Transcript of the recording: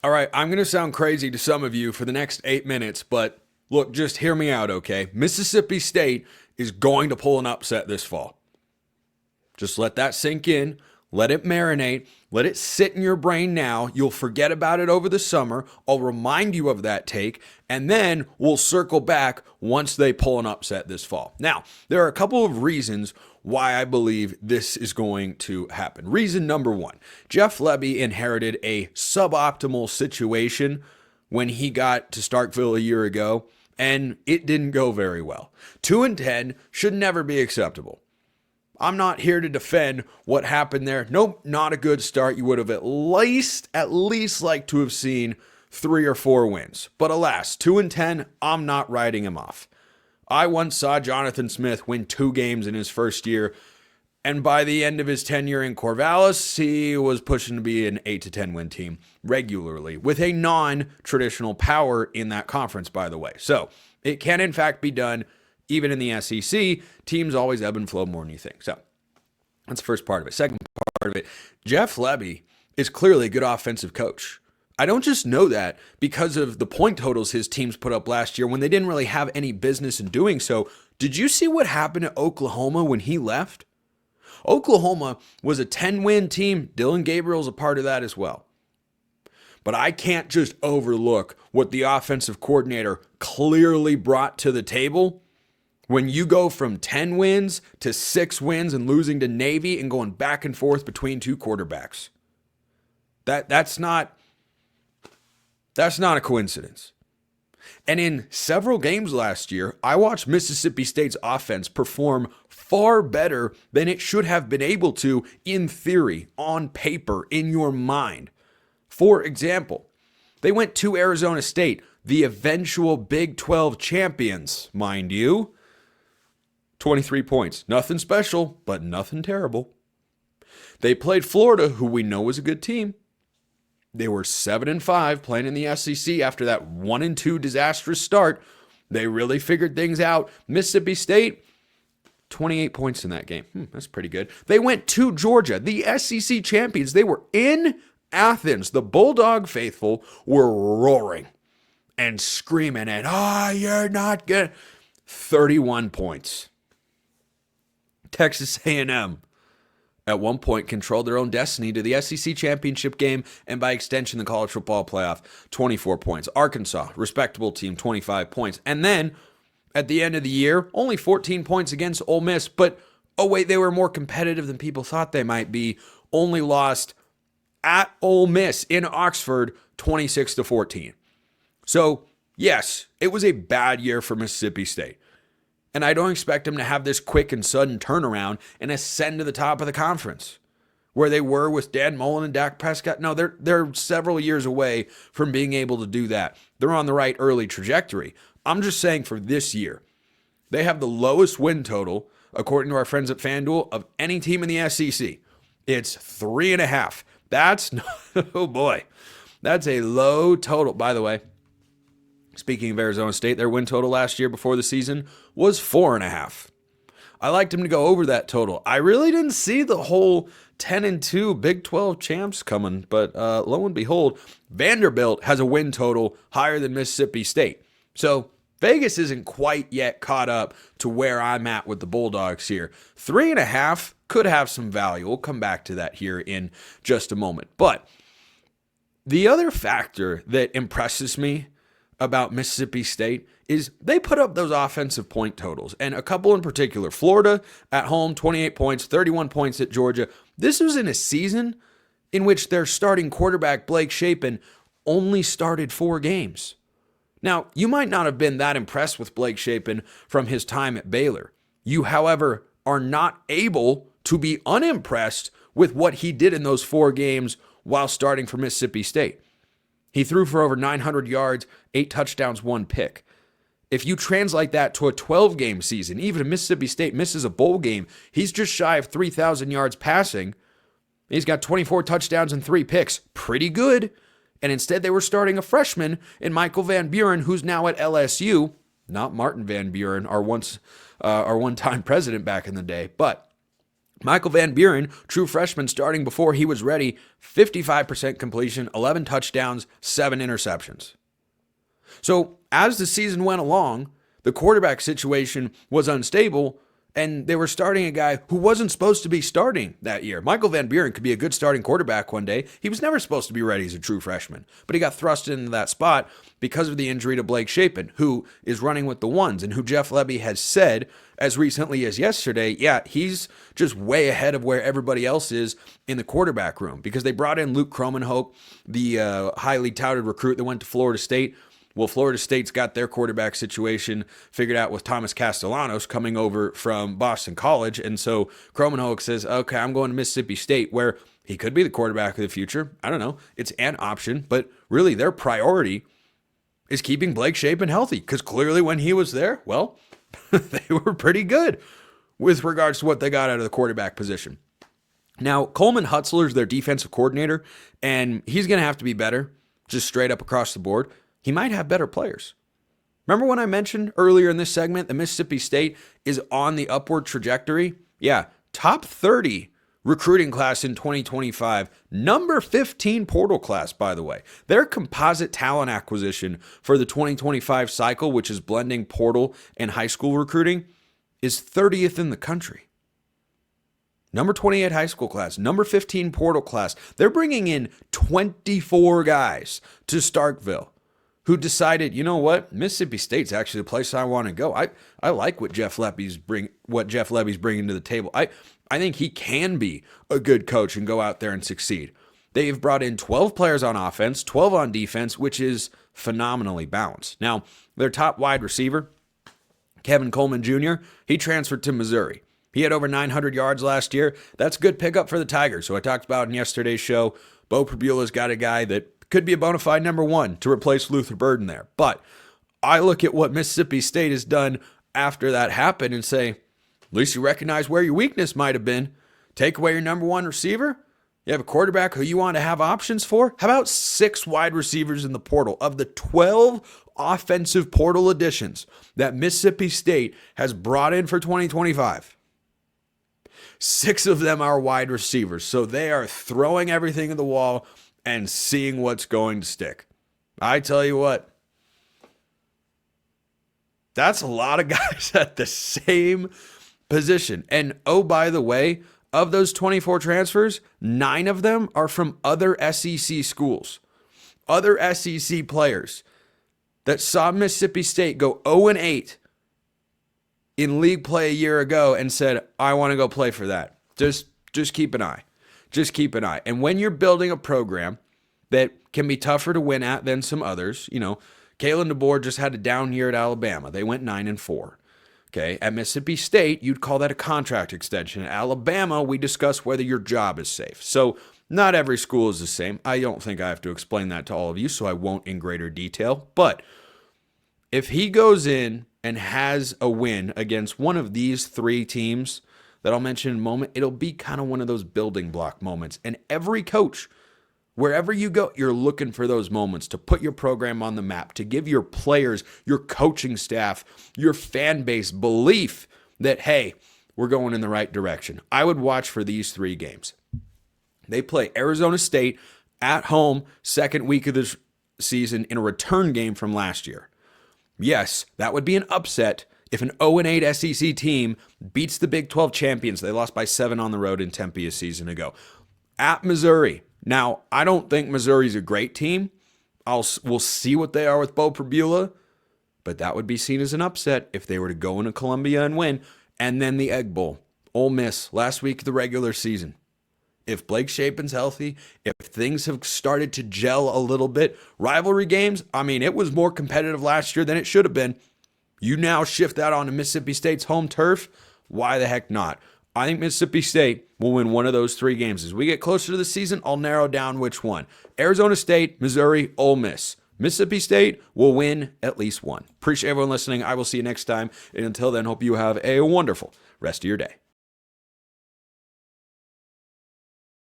All right, I'm going to sound crazy to some of you for the next 8 minutes, but look, just hear me out, okay? Mississippi State is going to pull an upset this fall. Just let that sink in. Let it marinate. Let it sit in your brain now. You'll forget about it over the summer. I'll remind you of that take, and then we'll circle back once they pull an upset this fall. Now, there are a couple of reasons why I believe this is going to happen. Reason number one, Jeff Lebby inherited a suboptimal situation when he got to Starkville a year ago, and it didn't go very well. 2-10 should never be acceptable. I'm not here to defend what happened there. Nope, not a good start. You would have at least liked to have seen 3 or 4 wins. But alas, 2-10, I'm not writing him off. I once saw Jonathan Smith win 2 games in his first year, and by the end of his tenure in Corvallis, he was pushing to be an 8-10 win team regularly, with a non-traditional power in that conference, by the way. So it can in fact be done. Even in the SEC, teams always ebb and flow more than you think. So that's the first part of it. Second part of it, Jeff Lebby is clearly a good offensive coach. I don't just know that because of the point totals his teams put up last year when they didn't really have any business in doing so. Did you see what happened at Oklahoma when he left? Oklahoma was a 10-win team. Dylan Gabriel's a part of that as well. But I can't just overlook what the offensive coordinator clearly brought to the table. When you go from 10 wins to 6 wins and losing to Navy and going back and forth between 2 quarterbacks. That's not a coincidence. And in several games last year, I watched Mississippi State's offense perform far better than it should have been able to in theory, on paper, in your mind. For example, they went to Arizona State, the eventual Big 12 champions, mind you. 23 points. Nothing special, but nothing terrible. They played Florida, who we know is a good team. They were 7-5 playing in the SEC after that 1-2 disastrous start. They really figured things out. Mississippi State, 28 points in that game. That's pretty good. They went to Georgia, the SEC champions. They were in Athens. The Bulldog faithful were roaring and screaming and, you're not good. 31 points. Texas A&M at one point controlled their own destiny to the SEC championship game and by extension the college football playoff, 24 points. Arkansas, respectable team, 25 points. And then at the end of the year, only 14 points against Ole Miss, but oh wait, they were more competitive than people thought they might be. Only lost at Ole Miss in Oxford, 26-14. So yes, it was a bad year for Mississippi State. And I don't expect them to have this quick and sudden turnaround and ascend to the top of the conference where they were with Dan Mullen and Dak Prescott. No, they're several years away from being able to do that. They're on the right early trajectory. I'm just saying for this year, they have the lowest win total, according to our friends at FanDuel, of any team in the SEC. It's 3.5. That's, oh boy, that's a low total. By the way, speaking of Arizona State, their win total last year before the season was 4.5. I liked them to go over that total. I really didn't see the whole 10-2 Big 12 champs coming, but lo and behold, Vanderbilt has a win total higher than Mississippi State. So Vegas isn't quite yet caught up to where I'm at with the Bulldogs here. 3.5 could have some value. We'll come back to that here in just a moment. But the other factor that impresses me about Mississippi State is they put up those offensive point totals, and a couple in particular. Florida at home, 28 points, 31 points at Georgia. This was in a season in which their starting quarterback, Blake Shapen, only started 4 games. Now, you might not have been that impressed with Blake Shapen from his time at Baylor. You, however, are not able to be unimpressed with what he did in those 4 games while starting for Mississippi State. He threw for over 900 yards, 8 touchdowns, 1 pick. If you translate that to a 12-game season, even if Mississippi State misses a bowl game, he's just shy of 3,000 yards passing. He's got 24 touchdowns and 3 picks. Pretty good. And instead they were starting a freshman in Michael Van Buren, who's now at LSU. Not Martin Van Buren, our one-time president back in the day. But Michael Van Buren, true freshman starting before he was ready, 55% completion, 11 touchdowns, 7 interceptions. So as the season went along, the quarterback situation was unstable, and they were starting a guy who wasn't supposed to be starting that year. Michael Van Buren could be a good starting quarterback one day. He was never supposed to be ready as a true freshman, but he got thrust into that spot because of the injury to Blake Shapen, who is running with the ones, and who Jeff Lebby has said as recently as yesterday, yeah, he's just way ahead of where everybody else is in the quarterback room, because they brought in Luke Kromenhoek, the highly touted recruit that went to Florida State. Well, Florida State's got their quarterback situation figured out with Thomas Castellanos coming over from Boston College. And so Kromenhoek says, okay, I'm going to Mississippi State, where he could be the quarterback of the future. I don't know. It's an option, but really their priority is keeping Blake Shapen healthy, because clearly when he was there, well, they were pretty good with regards to what they got out of the quarterback position. Now, Coleman Hutzler's their defensive coordinator, and he's going to have to be better, just straight up across the board. He might have better players. Remember when I mentioned earlier in this segment that Mississippi State is on the upward trajectory? Yeah, top 30 recruiting class in 2025, number 15 portal class, by the way. Their composite talent acquisition for the 2025 cycle, which is blending portal and high school recruiting, is 30th in the country. Number 28 high school class, number 15 portal class. They're bringing in 24 guys to Starkville who decided, you know what, Mississippi State's actually the place I want to go. I like what Jeff Lebby's bringing to the table. I think he can be a good coach and go out there and succeed. They've brought in 12 players on offense, 12 on defense, which is phenomenally balanced. Now, their top wide receiver, Kevin Coleman Jr., he transferred to Missouri. He had over 900 yards last year. That's a good pickup for the Tigers. So I talked about in yesterday's show, Bo Pribula's got a guy that could be a bona fide number one to replace Luther Burden there. But I look at what Mississippi State has done after that happened and say, at least you recognize where your weakness might have been. Take away your number one receiver. You have a quarterback who you want to have options for. How about 6 wide receivers in the portal? Of the 12 offensive portal additions that Mississippi State has brought in for 2025, 6 of them are wide receivers. So they are throwing everything at the wall and seeing what's going to stick. I tell you what, that's a lot of guys at the same position. And oh, by the way, of those 24 transfers, 9 of them are from other SEC schools, other SEC players that saw Mississippi State go 0-8 in league play a year ago and said, I want to go play for that. Just keep an eye. Just keep an eye. And when you're building a program that can be tougher to win at than some others, you know, Kalen DeBoer just had a down year at Alabama. They went 9-4. Okay. At Mississippi State, you'd call that a contract extension. At Alabama, we discuss whether your job is safe. So not every school is the same. I don't think I have to explain that to all of you, so I won't in greater detail. But if he goes in and has a win against one of these 3 teams that I'll mention in a moment, it'll be kind of one of those building block moments. And every coach, wherever you go, you're looking for those moments to put your program on the map, to give your players, your coaching staff, your fan base belief that, hey, we're going in the right direction. I would watch for these 3 games. They play Arizona State at home, second week of the season in a return game from last year. Yes, that would be an upset if an 0-8 SEC team beats the Big 12 champions. They lost by 7 on the road in Tempe a season ago. At Missouri. Now, I don't think Missouri's a great team. We'll see what they are with Bo Pribula, but that would be seen as an upset if they were to go into Columbia and win. And then the Egg Bowl. Ole Miss, last week of the regular season. If Blake Shapen's healthy, if things have started to gel a little bit, rivalry games, I mean, it was more competitive last year than it should have been. You now shift that onto Mississippi State's home turf. Why the heck not? I think Mississippi State will win one of those 3 games. As we get closer to the season, I'll narrow down which one. Arizona State, Missouri, Ole Miss. Mississippi State will win at least one. Appreciate everyone listening. I will see you next time. And until then, hope you have a wonderful rest of your day.